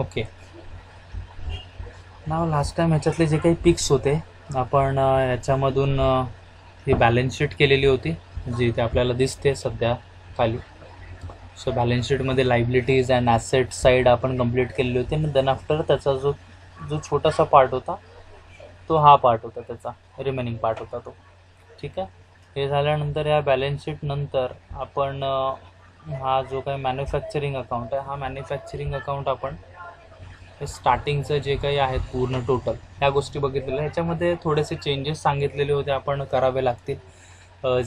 Okay. नाव last time ह्याच्यातले जे काही पिक्स होते आपण याच्यामधून ही बॅलन्स शीट केलेली होती जी इथे आपल्याला दिसते सध्या खाली. सो बॅलन्स शीटमध्ये लायबिलिटीज अँड ॲसेट साईड आपण कंप्लीट केलेली होती आणि देन आफ्टर त्याचा जो जो छोटासा पार्ट होता तो हा पार्ट होता, त्याचा रिमेनिंग पार्ट होता तो. ठीक आहे. हे झाल्यानंतर या बॅलन्स शीट नंतर आपण हा जो काही मॅन्युफॅक्चरिंग अकाउंट आहे हा मॅन्युफॅक्चरिंग अकाउंट आपण स्टार्टिंगचं जे काही आहेत पूर्ण टोटल ह्या गोष्टी बघितलेल्या. ह्याच्यामध्ये थोडेसे चेंजेस सांगितलेले होते आपण करावे लागतील,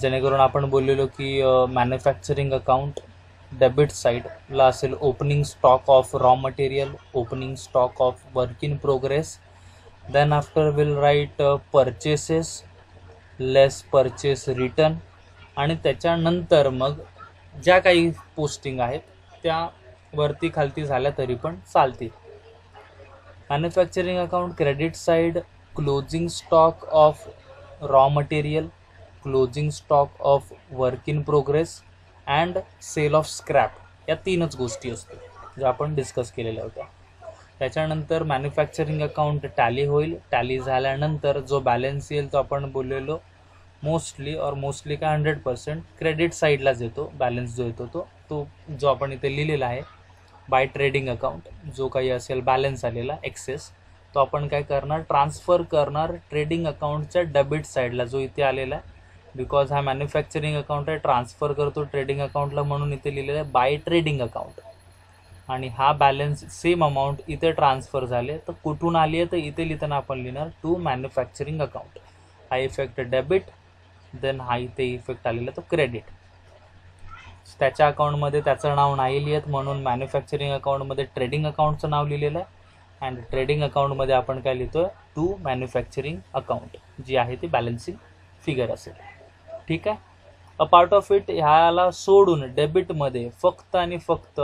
जेणेकरून आपण बोललेलो की मॅन्युफॅक्चरिंग अकाउंट डेबिट साईडला असेल opening stock of raw material, opening stock of work in progress, then after will write purchases less purchase return, आणि त्याच्यानंतर मग ज्या काही पोस्टिंग आहेत त्या वरती खालती झाल्या तरी पण चालतील. Manufacturing account credit side closing stock of raw material, closing stock of work in progress and sale of scrap, या तीनच गोष्टी असतील ज्या आपण डिस्कस केलेल्या होत्या. त्याच्यानंतर मॅन्युफॅक्चरिंग अकाउंट टॅली होईल. टॅली झाल्यानंतर जो बॅलन्स येईल तो आपण बोललेलो मोस्टली का 100% क्रेडिट साईडलाच येतो. बॅलन्स जो येतो तो जो आपण इथे लिहिलेला आहे बाय ट्रेडिंग अकाउंट, जो काही असेल बॅलन्स आलेला एक्सेस तो आपण काय करणार, ट्रान्सफर करणार ट्रेडिंग अकाउंटच्या डेबिट साईडला जो इथे आलेला आहे. बिकॉज हा मॅन्युफॅक्चरिंग अकाउंट आहे, ट्रान्सफर करतो ट्रेडिंग अकाउंटला म्हणून इथे लिहिलेलं आहे बाय ट्रेडिंग अकाउंट. आणि हा बॅलन्स सेम अमाऊंट इथे ट्रान्सफर झाले तर कुठून आली आहे तर इथे लिहिताना आपण लिहिणार टू मॅन्युफॅक्चरिंग अकाउंट. हा इफेक्ट डेबिट, देन हा इथे इफेक्ट आलेला तो क्रेडिट. त्याच्या अकाउंटमध्ये त्याचं नाव नाही लिहित म्हणून मॅन्युफॅक्चरिंग अकाउंटमध्ये ट्रेडिंग अकाउंटचं नाव लिहिलेलं आहे अँड ट्रेडिंग अकाउंटमध्ये आपण काय लिहितो टू मॅन्युफॅक्चरिंग अकाउंट, जी आहे ती बॅलन्सिंग फिगर असेल. ठीक आहे. अ पार्ट ऑफ इट ह्याला सोडून डेबिटमध्ये फक्त आणि फक्त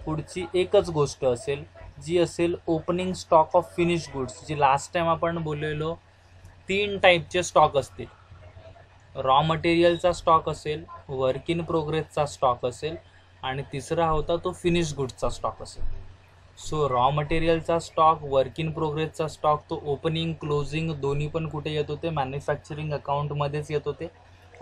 पुढची एकच गोष्ट असेल जी असेल opening stock of finish goods, जी लास्ट टाइम आपण बोललेलो 3 टाईपचे स्टॉक असतील. रॉ मटेरियलचा स्टॉक असेल, वर्क इन प्रोग्रेसचा स्टॉक असेल आणि तिसरा होता तो फिनिश गुड्सचा स्टॉक असेल. सो रॉ मटेरियलचा स्टॉक, वर्क इन प्रोग्रेसचा स्टॉक तो ओपनिंग क्लोजिंग दोन्ही पण कुठे येत होते, मॅन्युफॅक्चरिंग अकाउंटमध्येच येत होते.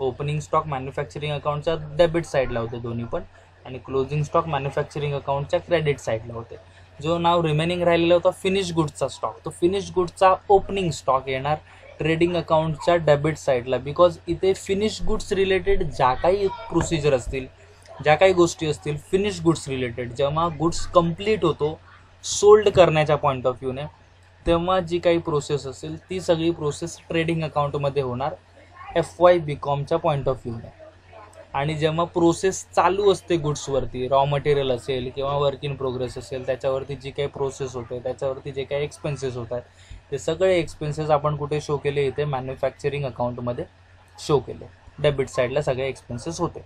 ओपनिंग स्टॉक मॅन्युफॅक्चरिंग अकाउंटच्या डेबिट साईडला होते दोन्ही पण, आणि क्लोजिंग स्टॉक मॅन्युफॅक्चरिंग अकाउंटच्या क्रेडिट साईडला होते. जो नाव रिमेनिंग राहिलेला होता फिनिश गुड्सचा स्टॉक, तो फिनिश गुड्सचा ओपनिंग स्टॉक येणार ट्रेडिंग अकाउंटच्या डेबिट साईडला. बिकॉज इथे फिनिश गुड्स रिलेटेड ज्या काही प्रोसिजर असतील, ज्या काही गोष्टी असतील फिनिश गुड्स रिलेटेड, जेव्हा गुड्स कंप्लीट होतो सोल्ड करण्याच्या पॉईंट ऑफ व्ह्यूने, तेव्हा जी काही प्रोसेस असेल ती सगळी प्रोसेस ट्रेडिंग अकाउंटमध्ये होणार FY BComच्या पॉईंट ऑफ व्ह्यूने. आणि जेव्हा प्रोसेस चालू असते गुड्सवरती, रॉ मटेरियल असेल किंवा वर्क इन प्रोग्रेस असेल, त्याच्यावरती जी काही प्रोसेस होते, त्याच्यावरती जे काही एक्सपेन्सेस होत आहेत, ते सगळे एक्सपेन्सेस आपण कुठे शो केले, इथे मॅन्युफॅक्चरिंग अकाउंटमध्ये शो केले. डेबिट साईडला सगळे एक्सपेन्सेस होते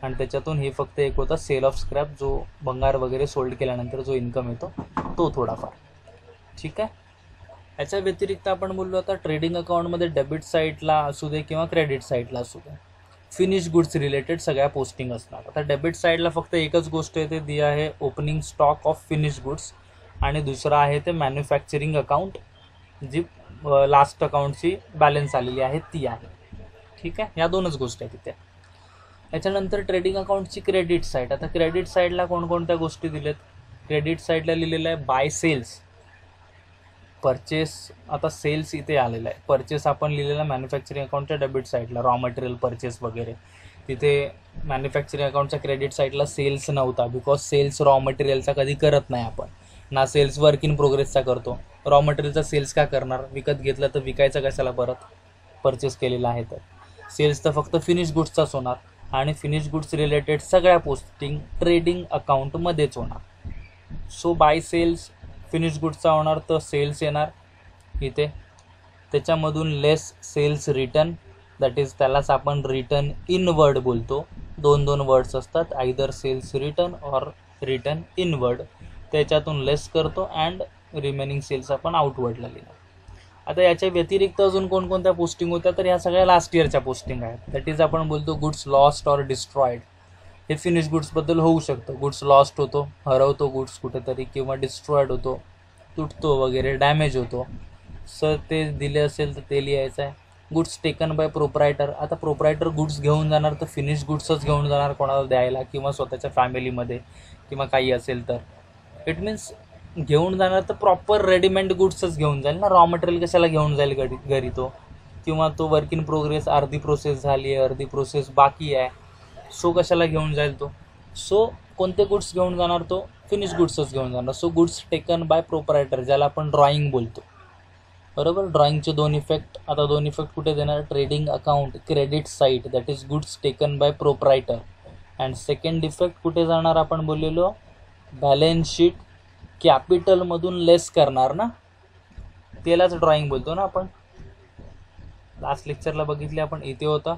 आणि त्याच्यातून हे फक्त एक होता सेल ऑफ स्क्रॅप, जो भंगार वगैरे सोल्ड केल्यानंतर जो इन्कम येतो तो थोडाफार. ठीक आहे. याच्या व्यतिरिक्त आपण बोललो आता ट्रेडिंग अकाउंटमध्ये डेबिट साईडला असू दे किंवा क्रेडिट साईडला असू दे फिनिश गुड्स रिलेटेड सगळ्या पोस्टिंग असणार. आता डेबिट साईडला फक्त एकच गोष्ट येते, ती आहे opening stock of finish goods, आणि दुसरं आहे ते मॅन्युफॅक्चरिंग अकाउंट, जी लास्ट अकाउंटची बॅलन्स आलेली आहे ती आहे. ठीक आहे. या दोनच गोष्टी आहेत तिथे. याच्यानंतर ट्रेडिंग अकाउंटची क्रेडिट साईड. आता क्रेडिट साईडला कोणकोणत्या गोष्टी दिल्यात, क्रेडिट साईडला लिहिलेलं आहे बाय सेल्स, परचेस. आता सेल्स इथे आलेला आहे, परचेस आपण लिहिलेला मॅन्युफॅक्चरिंग अकाउंटच्या डेबिट साईडला, रॉ मटेरियल परचेस वगैरे. तिथे मॅन्युफॅक्चरिंग अकाउंटच्या क्रेडिट साईडला सेल्स नव्हता, बिकॉज सेल्स रॉ मटेरियलचा कधी करत नाही आपण ना, सेल्स वर्क इन प्रोग्रेसचा करतो. रॉ मटेरियलचा सेल्स का करणार, विकत घेतलं तर विकायचं कशाला परत, परचेस केलेला आहे तर. सेल्स तर फक्त फिनिश गुड्सचाच होणार आणि फिनिश गुड्स रिलेटेड सगळ्या पोस्टिंग ट्रेडिंग अकाउंटमध्येच होणार. सो बाय सेल्स फिनिश गुड्सचा होणार तर सेल्स येणार इथे. त्याच्यामधून लेस सेल्स रिटर्न, दॅट इज त्यालाच आपण रिटर्न इनवर्ड बोलतो. 2 वर्ड्स असतात, आयदर सेल्स रिटर्न और रिटर्न इनवर्ड. त्याच्यातून लेस करतो अँड रिमेनिंग सेल्स आपण आउटवर्डला लिहिणार. आता याच्या व्यतिरिक्त अजून कोणकोणत्या पोस्टिंग होत्या तर ह्या सगळ्या लास्ट इयरच्या पोस्टिंग आहेत. दॅट इज आपण बोलतो गुड्स लॉस्ट और डिस्ट्रॉयड. हे फिनिश गुड्सबद्दल होऊ शकतं. गुड्स लॉस्ट होतो, हरवतो गुड्स कुठेतरी, किंवा डिस्ट्रॉयड होतो, तुटतो वगैरे, डॅमेज होतो. सर ते दिले असेल तर ते लिहायचं आहे. Goods taken by proprietor. आता प्रोप्रायटर गुड्स घेऊन जाणार तर फिनिश गुड्सच घेऊन जाणार कोणाला द्यायला, किंवा स्वतःच्या फॅमिलीमध्ये किंवा काही असेल तर. इट मीन्स घेऊन जाणार तर प्रॉपर रेडीमेड गुड्सच घेऊन जाईल ना. रॉ मटेरियल कशाला घेऊन जाईल घरी तो, किंवा तो वर्क इन प्रोग्रेस, अर्धी प्रोसेस झाली आहे, अर्धी प्रोसेस बाकी आहे, सो कशाला घेऊन जाईल तो. सो कोणते गुड्स घेऊन जाणार, तो फिनिश गुड्सच घेऊन जाणार. So goods taken by proprietor, ज्याला आपण ड्रॉइंग बोलतो, बरोबर. ड्रॉइंगचे दोन इफेक्ट. आता दोन इफेक्ट कुठे देणार, trading account credit side, that is goods taken by proprietor. And second effect कुठे जाणार, आपण बोललेलो बॅलन्स शीट कॅपिटलमधून लेस करणार ना, त्यालाच ड्रॉइंग बोलतो ना आपण. लास्ट लेक्चरला बघितले आपण, इथे होता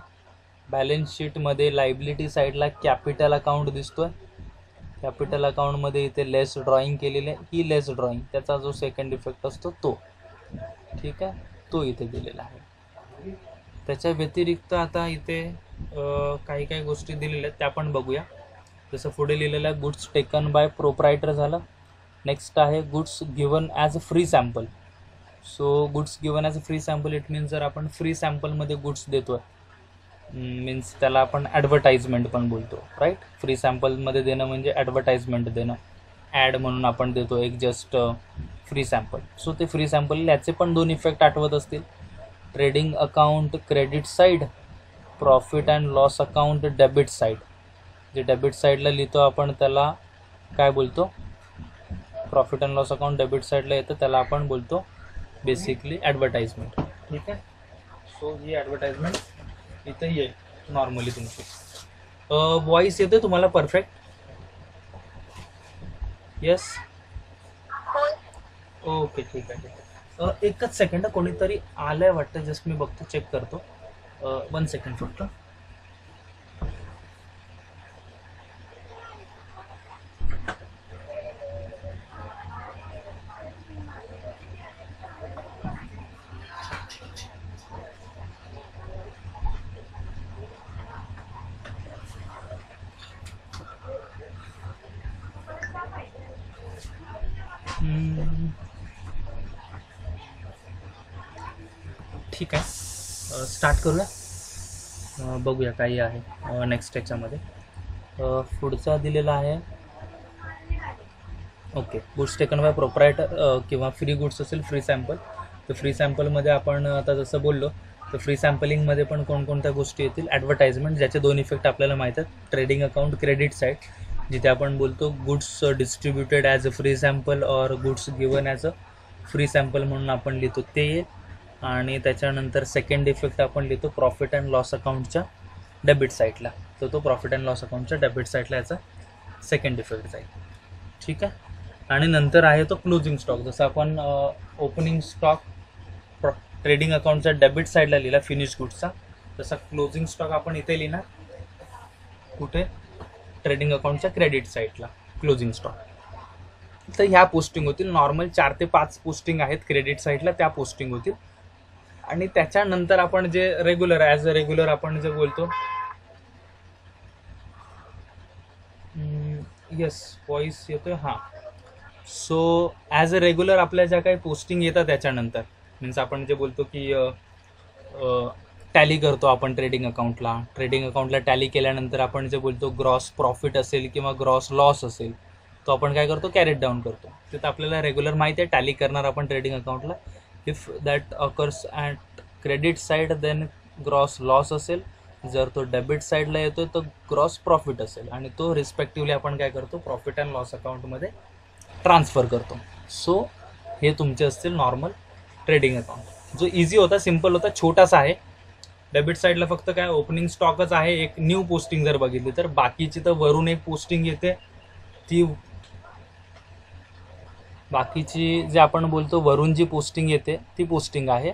बॅलन्स शीटमध्ये लायबिलिटी साईडला कॅपिटल अकाउंट दिसतोय. कॅपिटल अकाउंटमध्ये इथे लेस ड्रॉइंग केलेली आहे, ही लेस ड्रॉइंग, त्याचा जो सेकंड इफेक्ट असतो तो, ठीक आहे, तो इथे दिलेला आहे. त्याच्या व्यतिरिक्त आता इथे काही काही गोष्टी दिलेल्या आहेत त्या पण बघूया. जसं पुढे लिहिलेलं आहे, गुड्स टेकन बाय प्रोप्रायटर झालं. नेक्स्ट आहे goods given as a free sample. So goods given as a free sample, it means जर आपण फ्री सॅम्पलमध्ये गुड्स देतो आहे, मीन्स त्याला आपण ॲडव्हर्टाइजमेंट पण बोलतो, राईट. फ्री सॅम्पलमध्ये देणं म्हणजे ॲडव्हर्टाइजमेंट देणं, ॲड म्हणून आपण देतो एक जस्ट फ्री सॅम्पल. सो ते फ्री सॅम्पल, याचे पण दोन इफेक्ट आठवत असतील. Trading account credit side, profit and loss account debit side. जे डेबिट साईडला लिहितो आपण त्याला काय बोलतो, profit and loss account debit साईडला येतं त्याला आपण बोलतो बेसिकली ॲडव्हर्टाइजमेंट, ठीक आहे. सो ही ॲडव्हर्टाइजमेंट इथं येईल नॉर्मली तुमची. व्हॉइस येते तुम्हाला परफेक्ट? येस, ओके, ठीक आहे, ठीक आहे. एकच सेकंड, कोणीतरी आलंय वाटतं, जस्ट मी बघतो, चेक करतो. 1 सेकंड फक्त. ठीक आहे, स्टार्ट करूया. बघूया काही आहे नेक्स्ट याच्यामध्ये. पुढचा दिलेला आहे, okay, goods taken by proprietor किंवा फ्री गुड्स असेल फ्री सॅम्पल. तर फ्री सॅम्पलमध्ये आपण आता जसं बोललो, तर फ्री सॅम्पलिंगमध्ये पण कोणकोणत्या गोष्टी येतील, ॲडव्हर्टाइजमेंट, ज्याचे दोन इफेक्ट आपल्याला माहीत आहेत. ट्रेडिंग अकाउंट क्रेडिट साईड, जिथे आपण बोलतो goods distributed as a free sample और goods given as a free sample म्हणून आपण लिहितो ते येईल. आणि त्याच्यानंतर सेकंड इफेक्ट आपण लिहितो प्रॉफिट अँड लॉस अकाउंटच्या डेबिट साईडला, तर तो प्रॉफिट अँड लॉस अकाउंटच्या डेबिट साईडला याचा सेकंड इफेक्ट जाईल, ठीक आहे. आणि नंतर आहे तो क्लोजिंग स्टॉक. जसं आपण ओपनिंग स्टॉक ट्रेडिंग अकाउंटच्या डेबिट साईडला लिहिला फिनिश गुड्सचा, तसा क्लोजिंग स्टॉक आपण इथे लिहिणार कुठे, ट्रेडिंग अकाउंटच्या क्रेडिट साईडला क्लोजिंग स्टॉक. तर ह्या पोस्टिंग होतील. नॉर्मल 4 ते 5 पोस्टिंग आहेत क्रेडिट साईडला, त्या पोस्टिंग होतील. आणि त्याच्यानंतर आपण जे रेग्युलर, ॲज अ रेग्युलर आपण जे बोलतो, येस व्हॉइस येतोय, हां. सो ॲज अ रेग्युलर आपल्या ज्या काही पोस्टिंग येतात त्याच्यानंतर, मीन्स आपण जे बोलतो की टॅली करतो आपण ट्रेडिंग अकाउंटला टॅली केल्यानंतर आपण जे बोलतो ग्रॉस प्रॉफिट असेल किंवा ग्रॉस लॉस असेल, तो आपण काय करतो, कॅरेट डाऊन करतो. तिथं आपल्याला रेग्युलर माहिती आहे टॅली करणार आपण ट्रेडिंग अकाउंटला. If that occurs at credit side then gross loss असेल, जर तो डेबिट साईडला येतो तर ग्रॉस प्रॉफिट असेल, आणि तो रिस्पेक्टिवली आपण काय करतो, प्रॉफिट अँड लॉस अकाउंटमध्ये ट्रान्सफर करतो. सो हे तुमचे असतील नॉर्मल ट्रेडिंग अकाउंट, जो इझी होता, सिम्पल होता, छोटासा आहे. डेबिट साईडला फक्त काय ओपनिंग स्टॉकच आहे, एक न्यू पोस्टिंग जर बघितली तर. बाकीची तर वरून एक पोस्टिंग येते, ती बाकीची जे आपण बोलतो वरून जी पोस्टिंग येते ती पोस्टिंग आहे.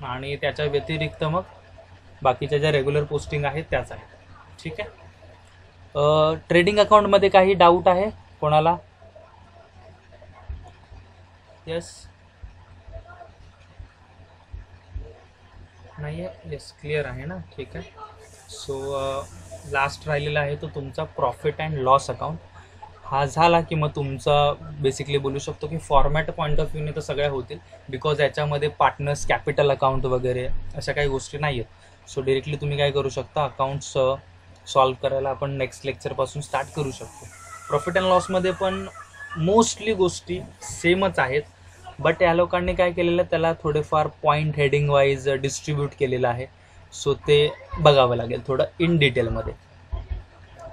आणि त्याच्या व्यतिरिक्त मग बाकीच्या ज्या रेग्युलर पोस्टिंग आहेत त्याच आहे, ठीक आहे. ट्रेडिंग अकाउंटमध्ये काही डाऊट आहे कोणाला? येस, नाही आहे, येस, क्लिअर आहे ना, ठीक आहे. सो लास्ट राहिलेला आहे तो तुमचा प्रॉफिट अँड लॉस अकाउंट. हा झाला की मग तुमचा बेसिकली बोलू शकतो की फॉर्मॅट पॉईंट ऑफ व्ह्यूने तर सगळ्या होतील, बिकॉज याच्यामध्ये पार्टनर्स कॅपिटल अकाउंट वगैरे अशा काही गोष्टी नाही आहेत. सो डिरेक्टली तुम्ही काय करू शकता, अकाउंट्स सॉल्व करायला आपण नेक्स्ट लेक्चरपासून स्टार्ट करू शकतो. प्रॉफिट अँड लॉसमध्ये पण मोस्टली गोष्टी सेमच आहेत, बट या लोकांनी काय केलेलं आहे, त्याला थोडेफार पॉईंट हेडिंग वाईज डिस्ट्रीब्यूट केलेलं आहे. सो ते बघावं लागेल थोडं इन डिटेलमध्ये.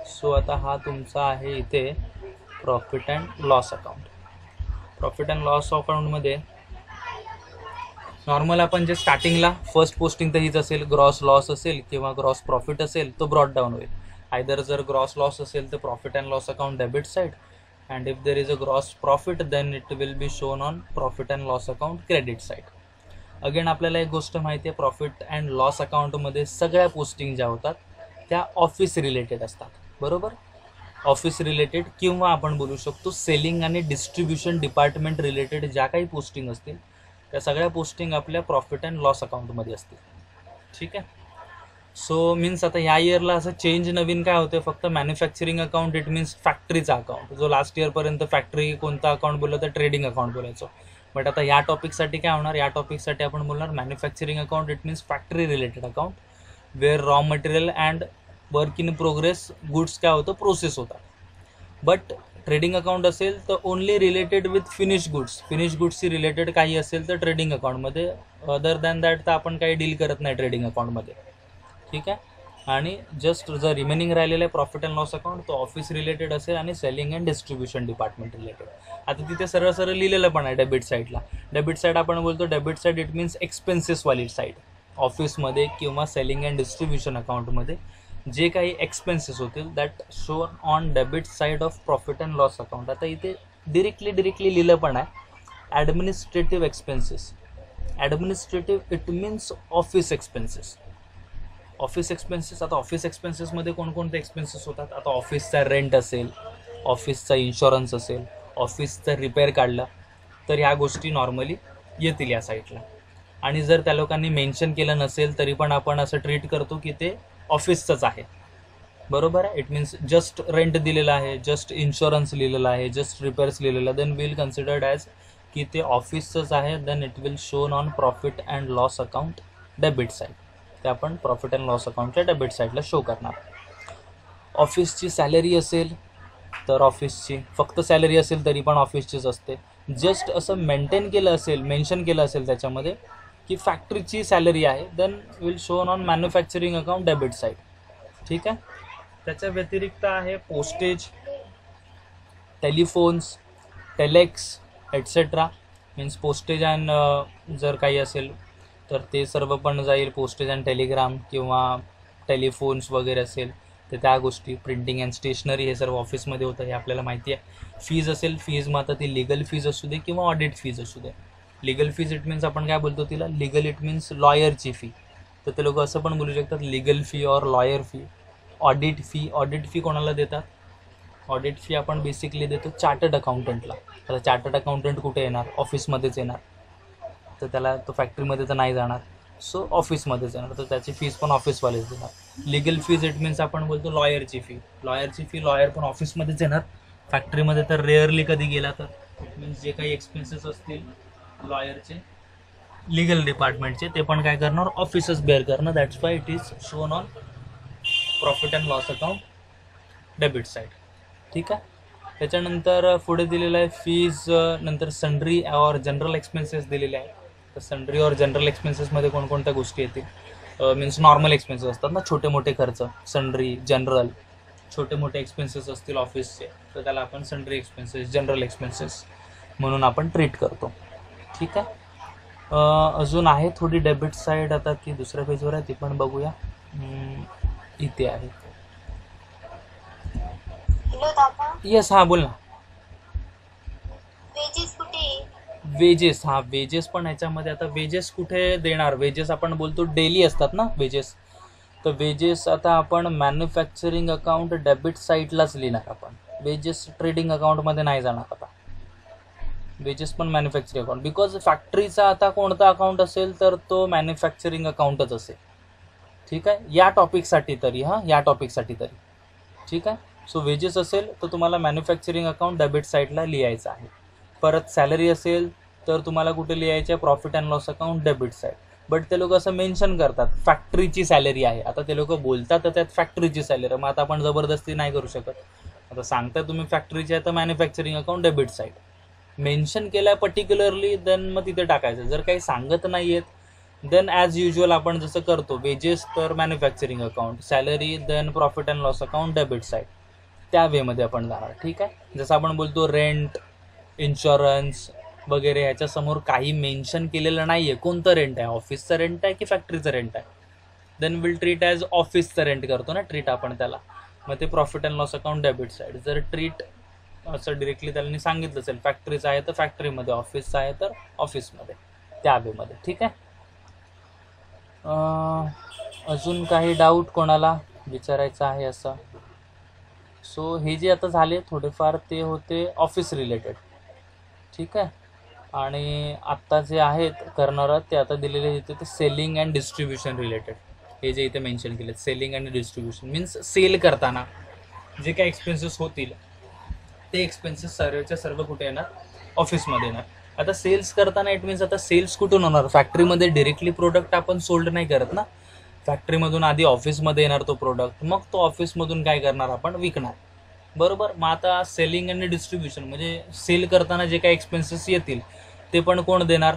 सो आता हा तुमचा आहे इथे profit and loss account. Profit and loss अकाउंटमध्ये नॉर्मल आपण जे स्टार्टिंगला फर्स्ट पोस्टिंग तर हीच असेल, ग्रॉस लॉस असेल किंवा ग्रॉस प्रॉफिट असेल तो ब्रॉड डाऊन होईल. आयदर जर ग्रॉस लॉस असेल तर profit and loss account debit side, and if there is a gross profit then it will be shown on profit and loss account credit side. Again आपल्याला एक गोष्ट माहिती आहे, profit and loss अकाउंटमध्ये सगळ्या posting ज्या होतात त्या ऑफिस रिलेटेड असतात, बरोबर. ऑफिस रिलेटेड किंवा आपण बोलू शकतो सेलिंग आणि डिस्ट्रीब्युशन डिपार्टमेंट रिलेटेड ज्या काही पोस्टिंग असतील त्या सगळ्या पोस्टिंग आपल्या प्रॉफिट अँड लॉस अकाउंटमध्ये असतील. ठीक आहे. सो मीन्स आता ह्या इयरला असं चेंज नवीन काय होतं, फक्त मॅन्युफॅक्चरिंग अकाउंट इट मीन्स फॅक्टरीचा अकाउंट. जो लास्ट इयरपर्यंत फॅक्टरी कोणता अकाउंट बोललं तर ट्रेडिंग अकाउंट बोलायचो, बट आता या टॉपिकसाठी काय होणार, या टॉपिकसाठी आपण बोलणार manufacturing account it means factory related account, where raw material and work in progress goods काय होतं प्रोसेस होतात. बट ट्रेडिंग अकाउंट असेल तर ओनली रिलेटेड विथ फिनिश गुड्सशी रिलेटेड काही असेल तर ट्रेडिंग अकाउंटमध्ये, अदर दॅन दॅट तर आपण काही डील करत नाही ट्रेडिंग अकाउंटमध्ये. ठीक आहे. आणि जस्ट जर रिमेनिंग राहिलेलं आहे प्रॉफिट अँड लॉस अकाउंट तो ऑफिस रिलेटेड असेल आणि selling and distribution department related. आता तिथे सरळ सरळ लिहिलेलं पण आहे डेबिट साईडला. डेबिट साईड आपण बोलतो डेबिट साईड इट मीन्स एक्सपेन्सेसवाली साईड. ऑफिसमध्ये किंवा सेलिंग अँड डिस्ट्रीब्युशन अकाउंटमध्ये जे काही एक्सपेन्सेस होतील that show on debit side of profit and loss account. आता इथे डिरेक्टली लिहिलं पण आहे administrative expenses. Administrative it means office expenses. Office expenses, आता ऑफिस एक्सपेन्सेसमध्ये कोणकोणते एक्सपेन्सेस होतात, आता ऑफिसचा रेंट असेल, ऑफिसचा इन्शुरन्स असेल, ऑफिसचं रिपेअर काढलं तर ह्या गोष्टी नॉर्मली येतील या साईडला. आणि जर त्या लोकांनी मेन्शन केलं नसेल तरी पण आपण असं ट्रीट करतो की ते ऑफिसचंच आहे, बरोबर आहे. इट मीन्स जस्ट रेंट दिलेलं आहे, जस्ट इन्शुरन्स लिहिलेलं आहे, जस्ट रिपेअर्स लिहिलेलं आहे, देन विल कन्सिडर्ड ॲज की ते ऑफिसचंच आहे. Then it will shown on profit and loss account debit side. ते आपण प्रॉफिट अँड लॉस अकाउंटच्या डेबिट साईडला शो करणार. ऑफिसची सॅलरी असेल तर ऑफिसची, फक्त सॅलरी असेल तरी पण ऑफिसचीच असते. जस्ट असं मेंटेन केलं असेल, मेन्शन केलं असेल त्याच्यामध्ये की फॅक्टरीची सॅलरी आहे, then will shown on manufacturing account debit side. ठीक आहे. त्याच्या व्यतिरिक्त आहे postage, telephones, telex etcetera. Means postage and जर काही असेल तर ते सर्व पण जाईल. पोस्टेज अँड टेलिग्राम किंवा टेलिफोन्स वगैरे असेल तर त्या गोष्टी, प्रिंटिंग अँड स्टेशनरी हे सर्व ऑफिसमध्ये होतं, हे आपल्याला माहिती आहे. फीज असेल, फीज मग आता ती लिगल फीज असू दे किंवा ऑडिट फीज असू दे. लिगल फीज इट मीन्स आपण काय बोलतो तिला, लिगल इट मीन्स लॉयरची फी. तर ते लोक असं पण बोलू शकतात legal fee or lawyer fee. Audit fee कोणाला देतात, ऑडिट फी आपण बेसिकली देतो चार्टर्ड अकाउंटंटला. आता चार्टर्ड अकाउंटंट कुठे येणार, ऑफिसमध्येच येणार, तर त्याला तो फॅक्टरीमध्ये तर नाही जाणार, सो ऑफिसमध्येच येणार, तर त्याची फीज पण ऑफिसवालेच देणार. लिगल फीज इट मीन्स आपण बोलतो लॉयरची फी. लॉयर पण ऑफिसमध्येच येणार, फॅक्टरीमध्ये तर रेअरली कधी गेला तर. इट मीन्स जे काही एक्सपेन्सेस असतील लॉयरचे, लिगल डिपार्टमेंटचे, ते पण काय करणार, ऑफिसच बेअर करणार. That's why it is shown on profit and loss account debit side. ठीक आहे. त्याच्यानंतर पुढे दिलेलं आहे फीज, नंतर सन्ड्री और जनरल एक्सपेन्सेस दिलेले आहे. तर सन्ड्री और जनरल एक्सपेन्सेसमध्ये कोणकोणत्या गोष्टी येतील, मीन्स नॉर्मल एक्सपेन्सेस असतात ना, छोटे मोठे खर्च. सन्ड्री, जनरल, छोटे मोठे एक्सपेन्सेस असतील ऑफिसचे तर त्याला आपण सन्ड्री एक्सपेन्सेस, जनरल एक्सपेन्सेस म्हणून आपण ट्रीट करतो. ठीक आहे. अजून आहे थोडी डेबिट साईड, आता ती दुसऱ्या पेजवर आहे, ती पण बघूया. इथे आहे. येस, हां बोल ना. वेजेस, हां वेजेस पण ह्याच्यामध्ये. आता वेजेस कुठे देणार, वेजेस आपण बोलतो डेली असतात ना वेजेस. तर वेजेस आता आपण मॅन्युफॅक्चरिंग अकाउंट डेबिट साईडलाच लिहिणार आपण. वेजेस ट्रेडिंग अकाउंटमध्ये नाही जाणार. आता वेजेस पण मॅन्युफॅक्चरिंग अकाउंट, बिकॉज फॅक्टरीचा आता कोणता अकाउंट असेल तर तो मॅन्युफॅक्चरिंग अकाउंटच असेल. ठीक आहे, या टॉपिकसाठी तरी, या टॉपिकसाठी तरी. ठीक आहे. सो वेजेस असेल तर तुम्हाला मॅन्युफॅक्चरिंग अकाउंट डेबिट साईडला लिहायचं आहे. परत सॅलरी असेल तर तुम्हाला कुठे लिहायचं आहे, profit and loss account debit side. But ते लोक असं मेन्शन करतात फॅक्टरीची सॅलरी आहे. आता ते लोक बोलतात तर त्यात फॅक्टरीची सॅलरी, मग आता आपण जबरदस्ती नाही करू शकत. आता सांगता तुम्ही फॅक्टरीची आहे तर manufacturing account debit side mention केलं पर्टिक्युलरली, देन मग तिथे टाकायचं. जर काही सांगत नाही आहेत देन ॲज युजल आपण जसं करतो, वेजेस तर manufacturing account, salary then profit and loss account debit side, त्या वेमध्ये आपण जाणार. ठीक आहे. जसं आपण बोलतो रेंट, इन्शुरन्स वगैरे, ह्याच्यासमोर काही मेन्शन केलेलं नाही आहे कोणतं रेंट आहे, ऑफिसचं रेंट आहे की फॅक्टरीचं रेंट आहे, देन विल ट्रीट ॲज ऑफिसचं रेंट करतो ना, ट्रीट आपण त्याला, मग ते profit and loss account debit side. जर ट्रीट असं डिरेक्टली त्यांनी सांगितलं असेल फॅक्टरीचं आहे तर फॅक्टरीमध्ये, ऑफिसचं आहे तर ऑफिसमध्ये, त्या वेमध्ये. ठीक आहे. अजून काही डाऊट कोणाला विचारायचं आहे असं? सो हे जे आता झाले थोडेफार ते होते ऑफिस रिलेटेड. ठीक आहे. आणि आत्ता जे आहेत करणारं ते आता दिलेले इथे ते सेलिंग अँड डिस्ट्रीब्युशन रिलेटेड. हे जे इथे मेन्शन केले, selling and distribution means sale करताना जे काही एक्सपेन्सेस होतील ते एक्सपेन्सेस सर्वच्या सर्व कुठे येणार, ऑफिसमध्ये येणार. आता सेल्स करताना इट मीन्स आता सेल्स कुठून होणार, फॅक्टरीमध्ये डिरेक्टली प्रोडक्ट आपण सोल्ड नाही करत ना, फॅक्टरीमधून आधी ऑफिसमध्ये येणार तो प्रोडक्ट, मग तो ऑफिसमधून काय करणार आपण, विकणार. बरोबर. मग आता सेलिंग आणि डिस्ट्रीब्युशन म्हणजे सेल करताना जे काही एक्सपेन्सेस येतील ते पण कोण देणार,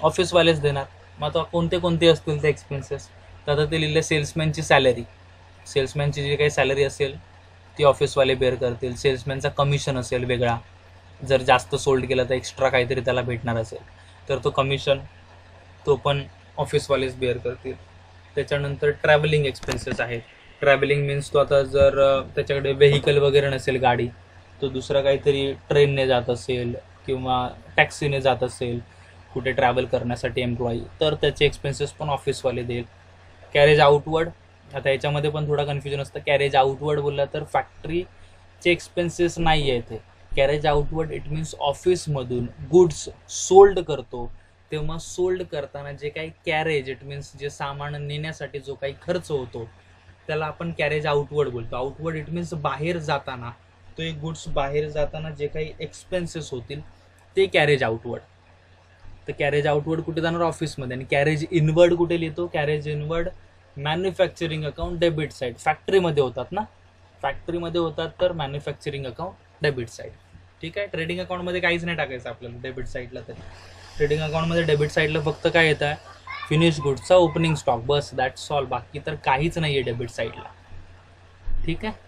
ऑफिसवालेच देणार. मग आता कोणते कोणते असतील ते एक्सपेन्सेस, तर आता ते लिहिले सेल्समॅनची सॅलरी, सेल्समॅनची जी काही सॅलरी असेल ती ऑफिसवाले बेअर करतील. सेल्समॅनचा कमिशन असेल वेगळा, जर जास्त सोल्ड केलं तर एक्स्ट्रा काहीतरी त्याला भेटणार असेल तर तो कमिशन तो पण ऑफिसवालेच बेअर करतील. त्याच्यानंतर ट्रॅव्हलिंग एक्सपेन्सेस आहेत. ट्रॅव्हलिंग मीन्स तो आता जर त्याच्याकडे व्हेकल वगैरे नसेल गाडी, तो दुसरा काहीतरी ट्रेनने जात असेल किंवा टॅक्सीने जात असेल कुठे ट्रॅव्हल करण्यासाठी एम्प्लॉई, तर त्याचे एक्सपेन्सेस पण ऑफिसवाले देईल. कॅरेज आउटवर्ड, आता याच्यामध्ये पण थोडा कन्फ्युजन असतं. कॅरेज आउटवर्ड बोलला तर फॅक्टरीचे एक्सपेन्सेस नाही आहे ते. कॅरेज आउटवर्ड इट मीन्स ऑफिसमधून गुड्स सोल्ड करतो तेव्हा सोल्ड करताना जे काही कॅरेज इट मीन्स जे सामान नेण्यासाठी जो काही खर्च होतो त्याला आपण कॅरेज आउटवर्ड बोलतो. आउटवर्ड इट मीन्स बाहेर जाताना, तो एक गुड्स बाहेर जाताना जे काही एक्सपेन्सेस होतील ते कॅरेज आउटवर्ड. तर कॅरेज आउटवर्ड कुठे जाणार, ऑफिसमध्ये. आणि कॅरेज इनवर्ड कुठे लिहितो, carriage inward manufacturing account debit side. फॅक्टरीमध्ये होतात ना, फॅक्टरीमध्ये होतात तर मॅन्युफॅक्चरिंग अकाउंट डेबिट साईड. ठीक आहे. ट्रेडिंग अकाउंटमध्ये काहीच नाही टाकायचं आपल्याला डेबिट साईडला. तरी ट्रेडिंग अकाउंटमध्ये डेबिट साईडला फक्त काय येतं आहे, फिनिश गुड्सचा ओपनिंग स्टॉक, बस दॅट्स ऑल. बाकी तर काहीच नाही आहे डेबिट साईडला. ठीक आहे.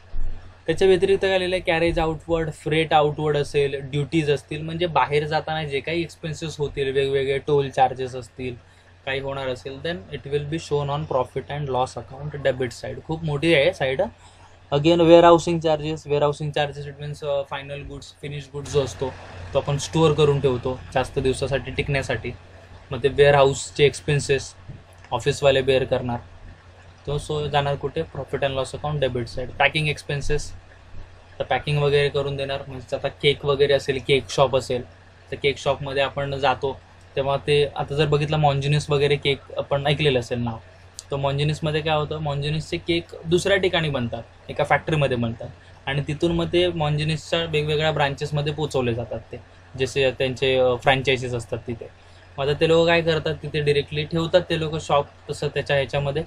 त्याच्या व्यतिरिक्त काय लिहिलं आहे, कॅरेज आउटवर्ड, फ्रेट आउटवर्ड असेल, ड्युटीज असतील, म्हणजे बाहेर जाताना जे काही एक्सपेन्सेस होतील, वेगवेगळे टोल चार्जेस असतील, काही होणार असेल, then it will be shown on profit and loss account debit side. खूप मोठी आहे side. Again warehousing charges, warehousing charges it means final goods, finish goods जो असतो तो आपण स्टोअर करून ठेवतो जास्त दिवसासाठी टिकण्यासाठी, मग ते वेअर हाऊसचे एक्सपेन्सेस ऑफिसवाले बेअर करणार, तो सो जाणार कुठे, profit and loss account debit side. Packing expenses, तर पॅकिंग वगैरे करून देणार. म्हणजे आता केक वगैरे असेल, केक शॉप असेल तर केक शॉपमध्ये आपण जातो तेव्हा ते, आता जर बघितलं मॉन्जिनिस वगैरे केक आपण ऐकलेलं असेल नाव, तर मॉन्जिनिसमध्ये काय होतं, मॉन्जिनिसचे केक दुसऱ्या ठिकाणी बनतात, एका फॅक्टरीमध्ये बनतात आणि तिथून मग ते मॉन्जिनिसच्या वेगवेगळ्या ब्रांचेसमध्ये पोचवले जातात, ते जसे त्यांचे फ्रँचायझीस असतात तिथे. मग आता ते लोक काय करतात, तिथे डिरेक्टली ठेवतात ते लोक शॉप तसं त्याच्या ह्याच्यामध्ये,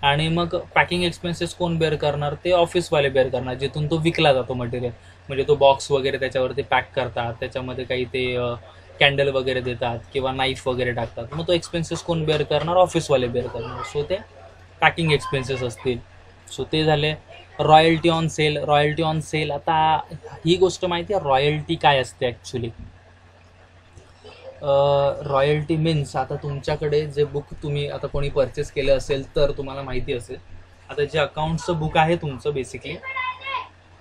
आणि मग पॅकिंग एक्सपेन्सेस कोण बेअर करणार, ते ऑफिसवाले बेअर करणार, जिथून तो विकला जातो मटेरियल. म्हणजे तो बॉक्स वगैरे त्याच्यावरती पॅक करतात, त्याच्यामध्ये काही ते कॅन्डल वगैरे देतात किंवा नाईफ वगैरे टाकतात, मग तो एक्सपेन्सेस कोण बेअर करणार, ऑफिसवाले बेअर करणार. सो ते पॅकिंग एक्सपेन्सेस असतील. सो ते झाले. Royalty on sale, royalty on sale, आता ही गोष्ट माहिती आहे रॉयल्टी काय असते ॲक्च्युली. रॉयल्टी मीन्स, आता तुमच्याकडे जे बुक तुम्ही आता कोणी परचेस केलं असेल तर तुम्हाला माहिती असेल, आता जे अकाउंटचं बुक आहे तुमचं बेसिकली,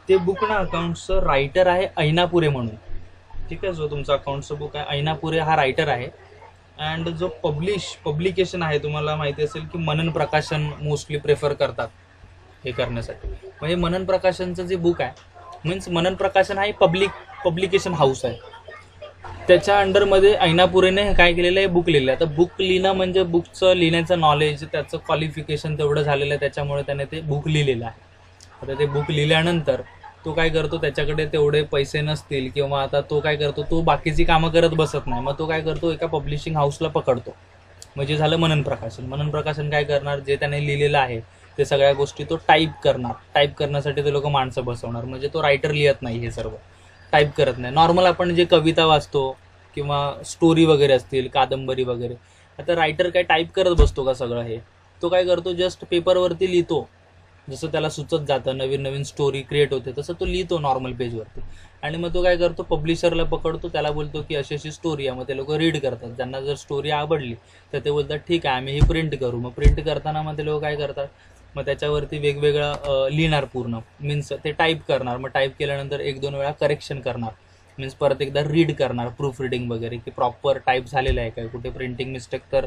ते बुक ना अकाउंटचं रायटर आहे ऐनापुरे म्हणून. ठीक आहे. जो तुमचं अकाउंटचं बुक आहे ऐनापुरे हा रायटर आहे. अँड जो पब्लिकेशन आहे तुम्हाला माहिती असेल की मनन प्रकाशन मोस्टली प्रेफर करतात हे करण्यासाठी. म्हणजे मनन प्रकाशनचं जे बुक आहे मीन्स मनन प्रकाशन हा पब्लिकेशन हाऊस आहे, त्याच्या अंडरमध्ये ऐनापुरेने काय केलेलं आहे, बुक लिहिलं. आता बुक लिहिणं म्हणजे बुकचं लिहिण्याचं नॉलेज, त्याचं क्वालिफिकेशन तेवढं झालेलं आहे, त्याच्यामुळे त्याने ते बुक लिहिलेलं आहे. आता ते बुक लिहिल्यानंतर तो काय करतो, त्याच्याकडे तेवढे पैसे नसतील किंवा आता तो काय करतो, तो बाकीची कामं करत बसत नाही. मग तो काय करतो, एका पब्लिशिंग हाऊसला पकडतो. म्हणजे झालं मनन प्रकाशन. मनन प्रकाशन काय करणार, जे त्याने लिहिलेलं आहे ते सगळ्या गोष्टी तो टाईप करणार. टाईप करण्यासाठी ते लोक माणसं बसवणार. म्हणजे तो रायटर लिहत नाही, हे सर्व टाईप करत नाही. नॉर्मल आपण जे कविता वाचतो किंवा स्टोरी वगैरे असतील, कादंबरी वगैरे, आता रायटर काय टाईप करत बसतो का सगळं? हे तो काय करतो, जस्ट पेपरवरती लिहितो. जसं त्याला सुचत जातं, नवीन नवीन स्टोरी क्रिएट होते, तसं तो लिहितो नॉर्मल पेजवरती. आणि मग तो काय करतो, पब्लिशरला पकडतो, त्याला बोलतो की अशी अशी स्टोरी आहे. मग ते लोक रीड करतात. ज्यांना जर स्टोरी आवडली तर ते बोलतात ठीक आहे, आम्ही ही प्रिंट करू. मग प्रिंट करताना मग ते लोक काय करतात, मग त्याच्यावरती वेगवेगळं लिहिणार, पूर्ण मीन्स ते टाईप करणार. मग टाईप केल्यानंतर 1-2 वेळा करेक्शन करणार, मीन्स परत एकदा रीड करणार, प्रूफ रिडिंग वगैरे, की प्रॉपर टाईप झालेलं आहे काय, कुठे प्रिंटिंग मिस्टेक तर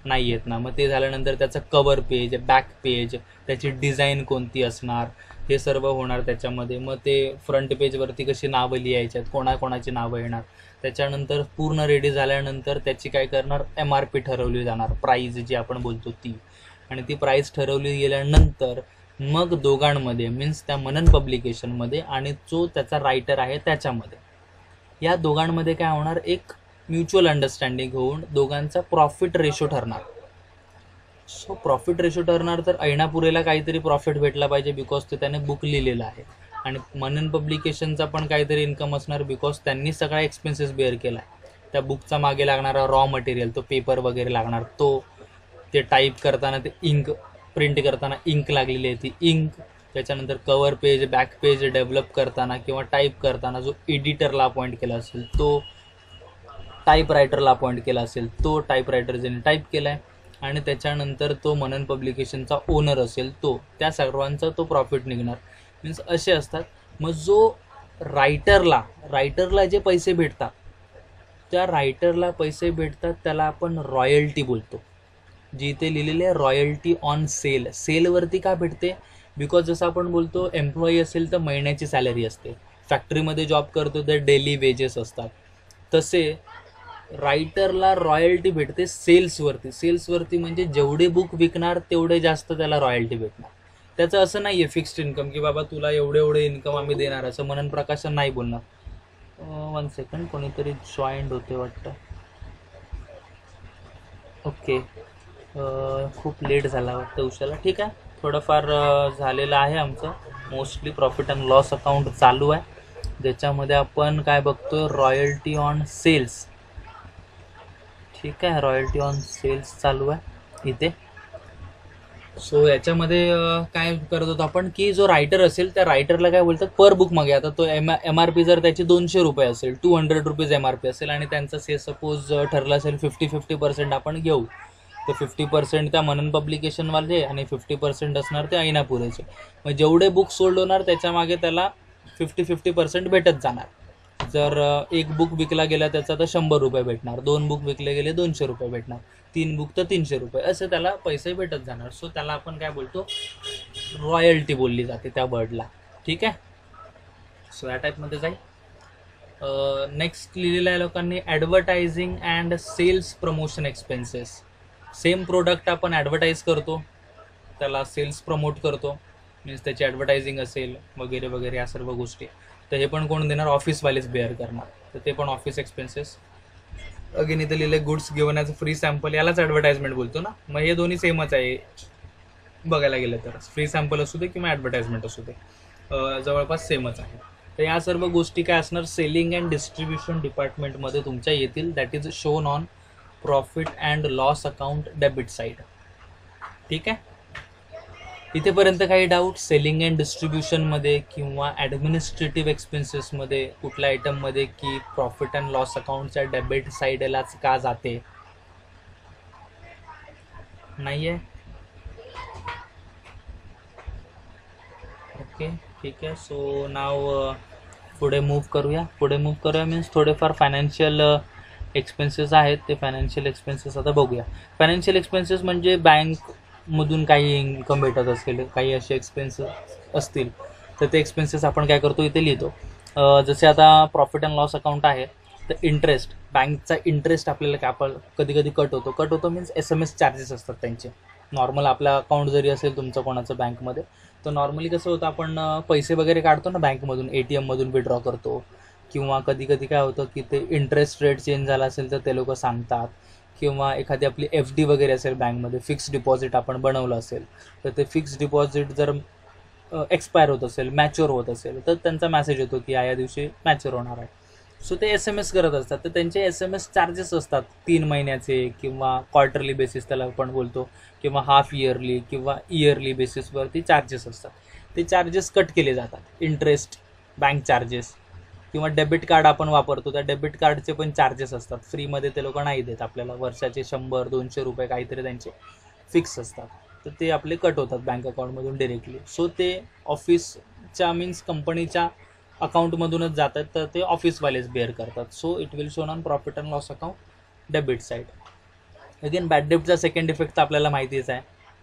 नाही येत ना. मग ते झाल्यानंतर त्याचं कवर पेज, बॅक पेज, त्याची डिझाईन कोणती असणार, हे सर्व होणार त्याच्यामध्ये. मग ते फ्रंट पेजवरती कशी नावं लिहायच्यात, कोणाकोणाची नावं येणार. त्याच्यानंतर पूर्ण रेडी झाल्यानंतर त्याची काय करणार, MRP ठरवली जाणार, प्राईज जी आपण बोलतो ती. आणि ती प्राईस ठरवली गेल्यानंतर मग दोघांमध्ये, मीन्स त्या मनन पब्लिकेशनमध्ये आणि जो त्याचा रायटर आहे त्याच्यामध्ये, या दोघांमध्ये काय होणार, एक म्युच्युअल अंडरस्टँडिंग होऊन दोघांचा प्रॉफिट रेशो ठरणार. सो प्रॉफिट रेशो ठरणार तर ऐनापुरेला काहीतरी प्रॉफिट भेटला पाहिजे, बिकॉज ते त्याने बुक लिहिलेलं आहे. आणि मनन पब्लिकेशनचा पण काहीतरी इन्कम असणार, बिकॉज त्यांनी सगळा एक्सपेन्सेस बेअर केला आहे. त्या बुकचा मागे लागणारा रॉ मटेरियल, तो पेपर वगैरे लागणार, तो ते टाईप करताना ते इंक, प्रिंट करताना इंक लागलेली आहे ती इंक, त्याच्यानंतर cover page, back page develop करताना किंवा टाईप करताना जो एडिटरला अपॉइंट केला असेल तो, टाईप रायटरला अपॉइंट केला असेल तो टाईप रायटर ज्याने टाईप केला आहे, आणि त्याच्यानंतर तो मनन पब्लिकेशनचा ओनर असेल तो, त्या सर्वांचा तो प्रॉफिट निघणार. मीन्स असे असतात. मग जो रायटरला जे पैसे भेटतात, त्या रायटरला पैसे भेटतात त्याला आपण रॉयल्टी बोलतो. जी इथे लिहिलेली आहे रॉयल्टी ऑन सेल. सेलवरती का भेटते, बिकॉज जसं आपण बोलतो एम्प्लॉई असेल तर महिन्याची सॅलरी असते, फॅक्टरीमध्ये जॉब करतो तर डेली वेजेस असतात, तसे रायटरला रॉयल्टी भेटते सेल्सवरती म्हणजे जेवढे बुक विकणार तेवढे जास्त त्याला रॉयल्टी भेटणार. त्याचं असं नाही आहे फिक्स्ड इन्कम की बाबा तुला एवढे इन्कम आम्ही देणार, असं मनन प्रकाशन नाही बोलणार. 1 सेकंड, कोणीतरी जॉईंट होते वाटतं. ओके, खूप लेट झाला वाटतं उशाला. ठीक आहे, थोडंफार झालेलं आहे आमचं. Mostly profit and loss account चालू आहे, ज्याच्यामध्ये आपण काय बघतोय, रॉयल्टी ऑन सेल्स. ठीक आहे, रॉयल्टी ऑन सेल्स चालू आहे इथे. सो याच्यामध्ये काय करत होतो आपण, की जो रायटर असेल त्या रायटरला काय बोलतात, पर बुक मागे. आता तो MRP जर त्याची 200 रुपये असेल, 200 रुपीज MRP असेल, आणि त्यांचं सपोज ठरलं असेल 50% आपण घेऊ, तर 50% त्या मनन पब्लिकेशनवाले आणि 50% असणार ते ऐनापुरेचे. मग जेवढे बुक सोल्ड होणार त्याच्यामागे त्याला 50% भेटत जाणार. जर एक बुक विकला गेला त्याचा तर 100 रुपये भेटणार, 2 बुक विकले गेले 200 रुपये भेटणार, 3 बुक तर 300 रुपये, असे त्याला पैसे भेटत जाणार. सो त्याला आपण काय बोलतो, रॉयल्टी बोलली जाते त्या वर्डला. ठीक आहे, सो या टाईपमध्ये जाईल. नेक्स्ट लिहिलेलं आहे लोकांनी, advertising and sales promotion expenses. Same product आपण ॲडव्हर्टाईज करतो, त्याला सेल्स प्रमोट करतो, मीन्स त्याची ॲडव्हर्टायझिंग असेल वगैरे वगैरे या सर्व गोष्टी. तर हे पण कोण देणार, ऑफिसवालेच बेअर करणार, तर ते पण ऑफिस एक्सपेन्सेस. अगेन इथे लिहिले goods given as free sample, यालाच ॲडव्हर्टाइजमेंट बोलतो ना. मग हे दोन्ही सेमच आहे बघायला गेलं तर, फ्री सॅम्पल असू दे किंवा ॲडव्हर्टाइजमेंट असू दे, जवळपास सेमच आहे. तर या सर्व गोष्टी काय असणार, सेलिंग अँड डिस्ट्रीब्युशन डिपार्टमेंटमध्ये तुमच्या येतील. That is shown on profit and loss account debit side. ठीक आहे, इथेपर्यंत काही डाऊट, सेलिंग अँड डिस्ट्रीब्युशनमध्ये किंवा ॲडमिनिस्ट्रेटिव्ह एक्सपेन्सेसमध्ये कुठल्या आयटममध्ये, की प्रॉफिट अँड लॉस अकाउंटच्या डेबिट साईडलाच का जाते, नाही आहे? ओके, ठीक आहे. सो नाव पुढे मूव्ह करूया मीन्स थोडेफार फायनान्शियल एक्सपेन्सेस आहेत, ते फायनान्शियल एक्सपेन्सेस आता बघूया. फायनान्शियल एक्सपेन्सेस म्हणजे बँकमधून काही इन्कम भेटत असेल, काही असे एक्सपेन्सेस असतील, तर ते एक्सपेन्सेस आपण काय करतो इथे लिहितो. जसे आता प्रॉफिट अँड लॉस अकाउंट आहे, तर इंटरेस्ट, बँकचा इंटरेस्ट आपल्याला कधी कधी कट होतो मीन्स SMS चार्जेस असतात त्यांचे. नॉर्मल आपला अकाउंट जरी असेल तुमचं कोणाचं बँकमध्ये, तर नॉर्मली कसं होतं, आपण पैसे वगैरे काढतो ना बँकमधून, ATM मधून विड्रॉ करतो, किंवा कधी कधी काय होतं की ते इंटरेस्ट रेट चेंज झाला असेल तर ते लोक सांगतात, किंवा एखादी आपली FD वगैरे असेल बँकमध्ये, फिक्स डिपॉझिट आपण बनवलं असेल, तर ते फिक्स डिपॉझिट जर एक्सपायर होत असेल, मॅच्युअर होत असेल, तर त्यांचा मेसेज येतो की या दिवशी मॅच्युअर होणार आहे. सो ते SMS करत असतात, तर त्यांचे SMS चार्जेस असतात 3 महिन्याचे, किंवा क्वार्टरली बेसिस त्याला आपण बोलतो, किंवा हाफ इयरली किंवा इयरली बेसिसवरती चार्जेस असतात. ते चार्जेस कट केले जातात, इंटरेस्ट, बँक चार्जेस, किंवा डेबिट कार्ड आपण वापरतो त्या डेबिट कार्डचे पण चार्जेस असतात. फ्रीमध्ये ते लोक नाही देत आपल्याला, वर्षाचे 100-200 रुपये काहीतरी त्यांचे फिक्स असतात, तर ते आपले कट होतात बँक अकाउंटमधून डिरेक्टली. सो ते ऑफिसच्या मीन्स कंपनीच्या अकाउंटमधूनच जातात, तर ते ऑफिसवालेच बेअर करतात. So it will shown on profit and loss account debit side. Again bad डेब्टचा सेकंड इफेक्ट तर आपल्याला माहितीच आहे,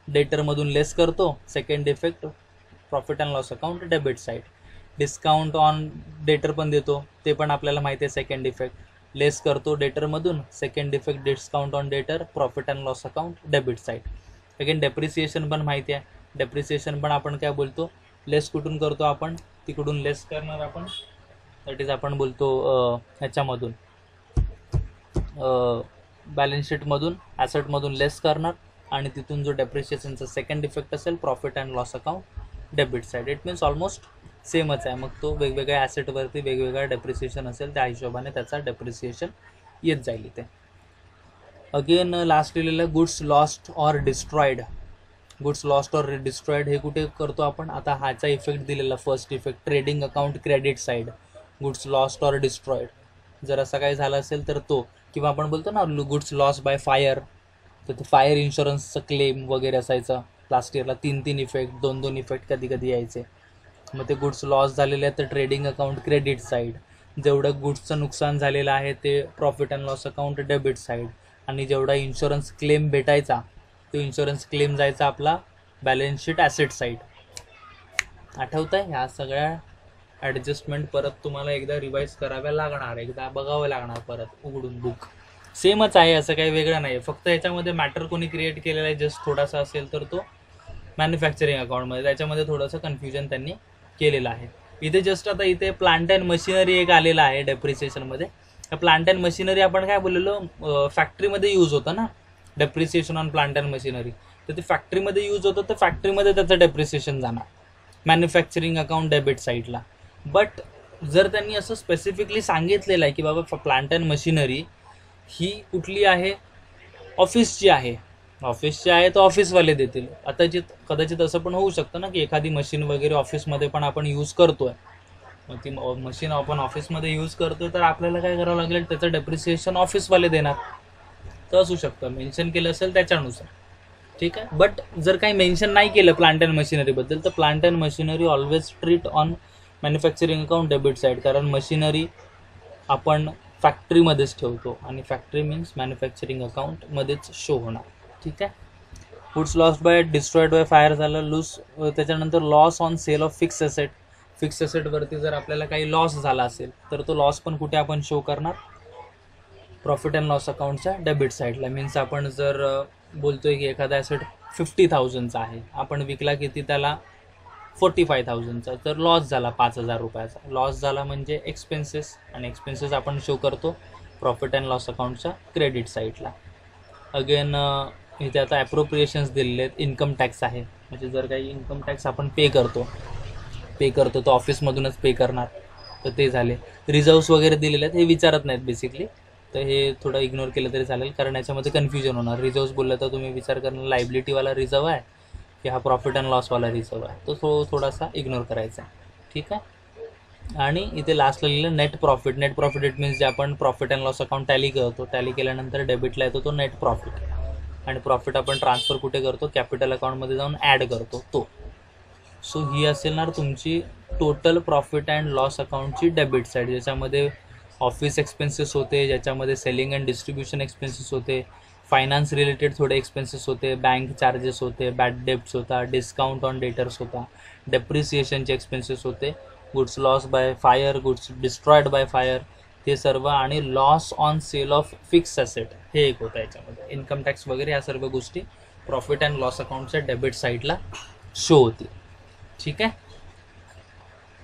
डेटरमधून लेस करतो. Second effect profit and loss account debit side. Discount on debtor पण देतो, ते पण आपल्याला माहिती आहे. सेकंड इफेक्ट लेस करतो डेटरमधून. सेकंड इफेक्ट डिस्काउंट ऑन डेटर, profit and loss account debit side. Again depreciation पण माहिती आहे, डेप्रिसिएशन पण आपण काय बोलतो, लेस कुठून करतो आपण, तिकडून लेस करणार आपण, दॅट इज आपण बोलतो ह्याच्यामधून बॅलन्स शीटमधून, ॲसेटमधून लेस करणार, आणि तिथून जो डेप्रिसिएशनचा सेकंड इफेक्ट असेल profit and loss account debit side. It means almost सेमच आहे. मग तो वेगवेगळ्या ॲसेटवरती वेगवेगळा डेप्रिसिएशन असेल, त्या हिशोबाने त्याचा डेप्रिसिएशन येत जाईल इथे. अगेन लास्ट लिहिलेलं goods lost or destroyed. Goods lost or destroyed हे कुठे करतो आपण, आता ह्याचा इफेक्ट दिलेला first effect trading account credit side, goods lost or destroyed. जर असं काही झालं असेल तर तो, किंवा आपण बोलतो ना गुड्स लॉस बाय फायर, तर ते फायर इन्शुरन्सचं क्लेम वगैरे असायचं लास्ट इयरला. 3 इफेक्ट, 2 इफेक्ट कधी कधी यायचे. मग ते गुड्स लॉस झालेले आहेत तर ट्रेडिंग अकाउंट क्रेडिट साईड. जेवढं गुड्सचं नुकसान झालेलं आहे ते profit and loss account debit side. आणि जेवढा इन्शुरन्स क्लेम भेटायचा तो इन्शुरन्स क्लेम जायचा आपला बॅलन्स शीट ॲसेट साईड. आठवतं आहे, ह्या सगळ्या ॲडजस्टमेंट परत तुम्हाला एकदा रिवाईज कराव्या लागणार, एकदा बघावं लागणार परत उघडून बुक. सेमच आहे, असं काही वेगळं नाही आहे. फक्त याच्यामध्ये मॅटर कोणी क्रिएट केलेला आहे जस्ट थोडासा असेल तर तो मॅन्युफॅक्चरिंग अकाउंटमध्ये, त्याच्यामध्ये थोडंसं कन्फ्युजन त्यांनी केलेलं आहे. इथे जस्ट आता इथे प्लांट अँड मशिनरी एक आलेला आहे डेप्रिसिएशनमध्ये. प्लांट अँड मशिनरी आपण काय बोललेलो, फॅक्टरीमध्ये यूज होतं ना depreciation on plant and machinery, तर ते फॅक्टरीमध्ये यूज होतं, तर फॅक्टरीमध्ये त्याचं डेप्रिसिएशन जाणार मॅन्युफॅक्चरिंग अकाउंट डेबिट साईडला. बट जर त्यांनी असं स्पेसिफिकली सांगितलेलं आहे की बाबा प्लांट अँड मशिनरी ही कुठली आहे, ऑफिसची आहे, ऑफिसचे आहे तर ऑफिसवाले देतील. आता कदाचित असं पण होऊ शकतं ना की एखादी मशीन वगैरे ऑफिसमध्ये पण आपण यूज करतोय, मग ती मशीन आपण ऑफिसमध्ये यूज करतोय तर आपल्याला काय करावं लागेल, त्याचं डेप्रिसिएशन ऑफिसवाले देणार. तर असू शकतं, मेन्शन केलं असेल त्याच्यानुसार, ठीक आहे. बट जर काही मेन्शन नाही केलं प्लांट अँड मशिनरीबद्दल, तर plant and machinery always treat on manufacturing account debit side, कारण मशिनरी आपण फॅक्टरीमध्येच ठेवतो आणि फॅक्टरी मीन्स मॅन्युफॅक्चरिंग अकाउंटमध्येच शो होणार, ठीक आहे. Goods loss by destroyed by fire झालं लूज. त्याच्यानंतर loss on sale of fix asset. Fix असेटवरती जर आपल्याला काही लॉस झाला असेल तर तो लॉस पण कुठे आपण शो करणार, प्रॉफिट अँड लॉस अकाउंटच्या डेबिट साईडला. मीन्स आपण जर बोलतोय की एखादा ॲसेट 50,000चा आहे, आपण विकला किती त्याला 45,000चा, तर लॉस झाला 5,000 रुपयाचा. लॉस झाला म्हणजे एक्सपेन्सेस, आणि एक्सपेन्सेस आपण शो करतो प्रॉफिट अँड लॉस अकाउंटच्या क्रेडिट साईडला. अगेन इथे आता ॲप्रोप्रिएशन्स दिलेले आहेत. इन्कम टॅक्स आहे, म्हणजे जर काही इन्कम टॅक्स आपण पे करतो तो ऑफिसमधूनच पे करणार, तर ते झाले. रिझर्व्स वगैरे दिलेले आहेत, हे विचारत नाहीत बेसिकली, तर हे थोडं इग्नोर केलं तरी चालेल, कारण याच्यामध्ये कन्फ्युजन होणार. रिझर्व्स बोललं तर तुम्ही विचार करणार लायबिलिटीवाला रिझर्व आहे की हा प्रॉफिट अँड लॉसवाला रिझर्व आहे, तो थोडासा इग्नोर करायचा आहे, ठीक आहे. आणि इथे लास्टला लिहिलं net profit. Net profit it means जे आपण profit and loss account tally करतो, टॅली केल्यानंतर डेबिटला येतो तो नेट प्रॉफिट, आणि प्रॉफिट आपण ट्रान्सफर कुठे करतो, कॅपिटल अकाउंटमध्ये जाऊन ॲड करतो तो. सो ही असेल ना तुमची टोटल प्रॉफिट अँड लॉस अकाउंटची डेबिट साईड, ज्याच्यामध्ये ऑफिस एक्सपेन्सेस होते, ज्याच्यामध्ये सेलिंग अँड डिस्ट्रीब्युशन एक्सपेन्सेस होते, फायनान्स रिलेटेड थोडे एक्सपेन्सेस होते, बँक चार्जेस होते, बॅड डेब्ट्स होता, डिस्काउंट ऑन डेटर्स होता, डेप्रिसिएशनचे एक्सपेन्सेस होते, goods loss by fire, goods destroyed by fire, ते सर्व, आणि loss on sale of fix asset हे एक होतं याच्यामध्ये. इन्कम टॅक्स वगैरे या सर्व गोष्टी प्रॉफिट अँड लॉस अकाउंटच्या डेबिट साईडला शो होतील. ठीक आहे.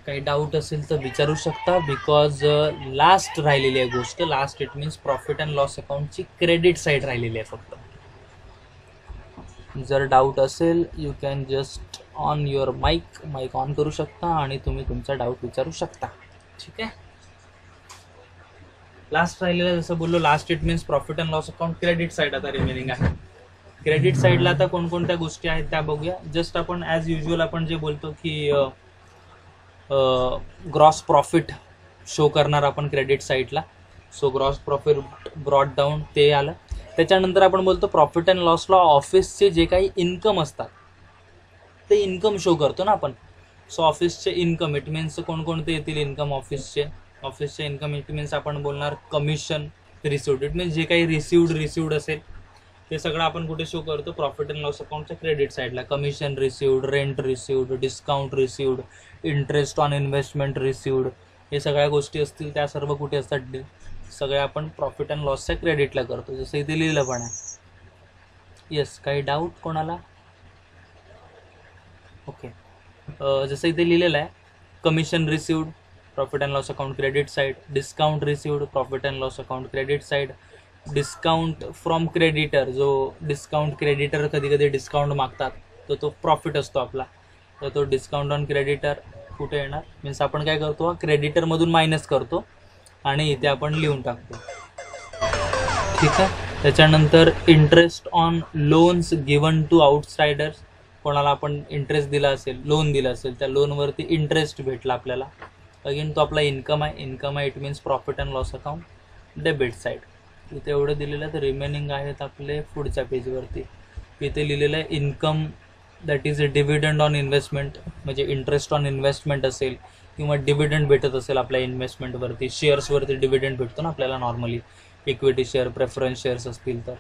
काही डाऊट असेल तर विचारू शकता, बिकॉज लास्ट राहिलेली आहे गोष्ट. Last it means profit and loss अकाउंटची क्रेडिट साईड राहिलेली आहे फक्त. जर डाऊट असेल you can just on your mic on करू शकता आणि तुम्ही तुमचा डाऊट विचारू शकता. ठीक आहे. लास्ट राहिलेलं जसं बोललो, last it means profit and loss account credit side आता रिमेनिंग आहे. क्रेडिट साईडला आता कोणकोणत्या गोष्टी आहेत त्या बघूया. जस्ट आपण ॲज युजल आपण जे बोलतो की ग्रॉस प्रॉफिट शो करणार आपण क्रेडिट साईडला. So gross profit brought down ते आलं. त्याच्यानंतर आपण बोलतो प्रॉफिट अँड लॉसला ऑफिसचे जे काही इन्कम असतात ते इन्कम शो करतो ना आपण. सो ऑफिसचे इन्कम इट मीन्स कोणकोणते येतील इन्कम ऑफिसचे इन्कम इट मीन्स आपण बोलणार कमिशन रिसिव्ड. इट मीन्स जे काही रिसिव्ड असेल ते सगळं आपण कुठे शो करतो, प्रॉफिट अँड लॉस अकाउंटच्या क्रेडिट साईडला. Commission received, rent received, discount received, interest on investment received, हे सगळ्या गोष्टी असतील त्या सर्व कुठे असतात, सगळ्या आपण प्रॉफिट अँड लॉसच्या क्रेडिटला करतो. जसं इथे लिहिलं पण आहे. येस, काही डाऊट कोणाला? ओके. जसं इथे लिहिलेलं आहे, commission received profit and loss account credit side, discount received profit and loss account credit side, discount from creditor, जो डिस्काउंट क्रेडिटर कधी कधी डिस्काउंट मागतात तर तो प्रॉफिट असतो आपला, तर तो डिस्काउंट ऑन क्रेडिटर कुठे येणार, मीन्स आपण काय करतो क्रेडिटरमधून मायनस करतो आणि इथे आपण लिहून टाकतो. ठीक आहे. त्याच्यानंतर interest on loans given to outsiders, कोणाला आपण इंटरेस्ट दिला असेल, लोन दिलं असेल, त्या लोनवरती इंटरेस्ट भेटला आपल्याला, अगेन तो आपला इन्कम आहे. It means profit and loss account debit side. इथे एवढं दिलेलं आहे. तर रिमेनिंग आहेत आपले पुढच्या पेजवरती. इथे लिहिलेलं आहे income that is a dividend on investment, म्हणजे इंटरेस्ट ऑन इन्व्हेस्टमेंट असेल किंवा डिव्हिडंड भेटत असेल आपल्या इन्व्हेस्टमेंटवरती. शेअर्सवरती डिव्हिडंड भेटतो ना आपल्याला normally, equity share, preference shares असतील तर.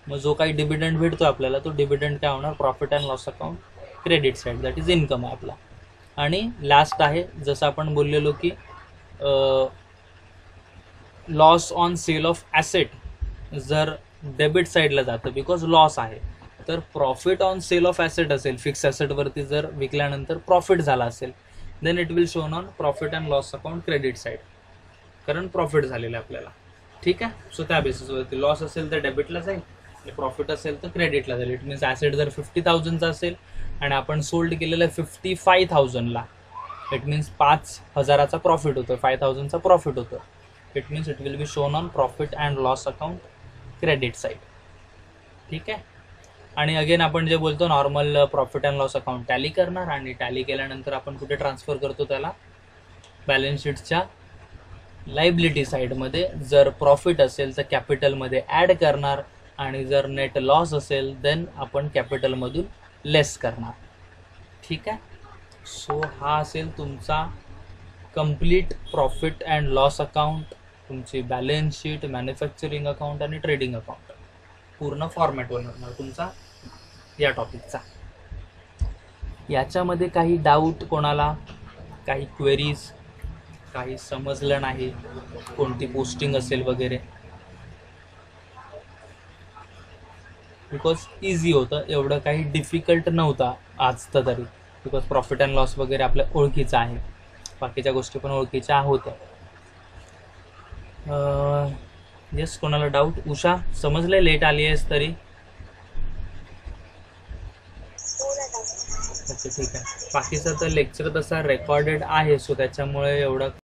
मग जो काही डिव्हिडंड भेटतो आपल्याला तो डिव्हिडंड काय होणार, profit and loss account credit side, that is income आहे आपला. आणि लास्ट आहे जसं आपण बोललेलो की loss on sale of asset जर डेबिट साईडला जातं बिकॉज लॉस आहे, तर profit on sale of asset असेल, फिक्स ॲसेटवरती जर विकल्यानंतर प्रॉफिट झाला असेल, then it will shown on profit and loss account credit side, कारण प्रॉफिट झालेलं आहे आपल्याला. ठीक आहे. सो त्या बेसिसवरती लॉस असेल तर डेबिटला जाईल, प्रॉफिट असेल तर क्रेडिटला जाईल. इट मीन्स ॲसेट जर 50,000चा असेल आणि आपण सोल्ड केलेलं आहे 55,000ला, इट मीन्स 5,000चा प्रॉफिट होतो, 5,000चा प्रॉफिट होतो. It means it will be shown on profit and loss account credit side. ठीक आहे. आणि अगेन आपण जे बोलतो normal profit and loss account tally करणार, आणि टॅली केल्यानंतर आपण कुठे ट्रान्सफर करतो त्याला, बॅलन्स शीटच्या लायबिलिटी साईडमध्ये. जर प्रॉफिट असेल तर कॅपिटलमध्ये ॲड करणार, आणि जर नेट लॉस असेल देन आपण कॅपिटलमधून लेस करणार. ठीक आहे. सो हा असेल तुमचा complete profit and loss account, तुमची बॅलन्स शीट, मॅन्युफॅक्चरिंग अकाउंट आणि ट्रेडिंग अकाउंट, पूर्ण फॉर्मॅट होणार तुमचा या टॉपिकचा. याच्यामध्ये काही डाऊट कोणाला, काही क्वेरीज, काही समजलं नाही, कोणती पोस्टिंग असेल वगैरे, बिकॉज इझी होतं, एवढं काही डिफिकल्ट नव्हता आजचं तरी, बिकॉज प्रॉफिट अँड लॉस वगैरे आपल्या ओळखीचं आहे, बाकीच्या गोष्टी पण ओळखीच्या होत्या. येस, कोणाला डाऊट? उषा, समजले? लेट आली आहेस तरी? ओके, ठीक आहे. बाकीचं तर लेक्चर तसा रेकॉर्डेड आहे, सो त्याच्यामुळे एवढं